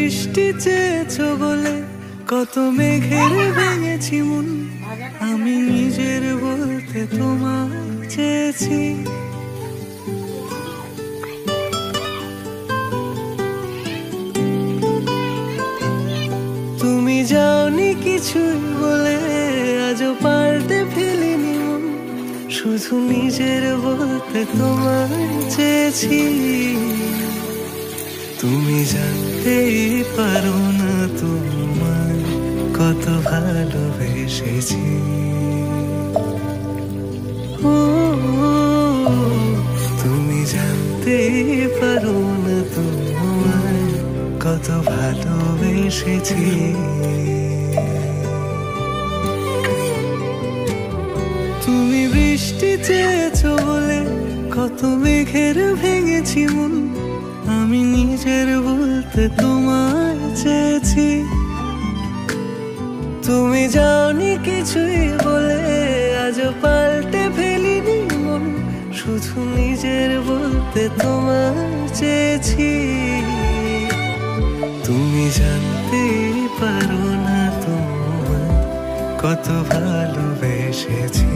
বৃষ্টি চেয়েছো বলে কত মেঘের ভেঙেছি মন, আমি নিজের বলতে তোমায় চেয়েছি। তুমি যাওনি কিছুই বলে আজও পাল্টে ফেলিনি মন, শুধু নিজের বলতে তোমায় চেয়েছি। তুমি জানতেই পারো না তোমায় কত ভালোবেসেছি। ও তুমি জানতেই পারো না তোমায় কত ভালোবেসেছি। তুমি বৃষ্টি চেয়েছো বলে কত মেঘের ভেঙেছি মন, আমি নিজের বলতে তোমায় চেয়েছি। তুমি যাওনি কিছুই বলে আজও পাল্টে ফেলিনি মন, শুধু নিজের বলতে তোমায় চেয়েছি। তুমি জানতেই পারো না তোমায় কত ভালোবেসেছি।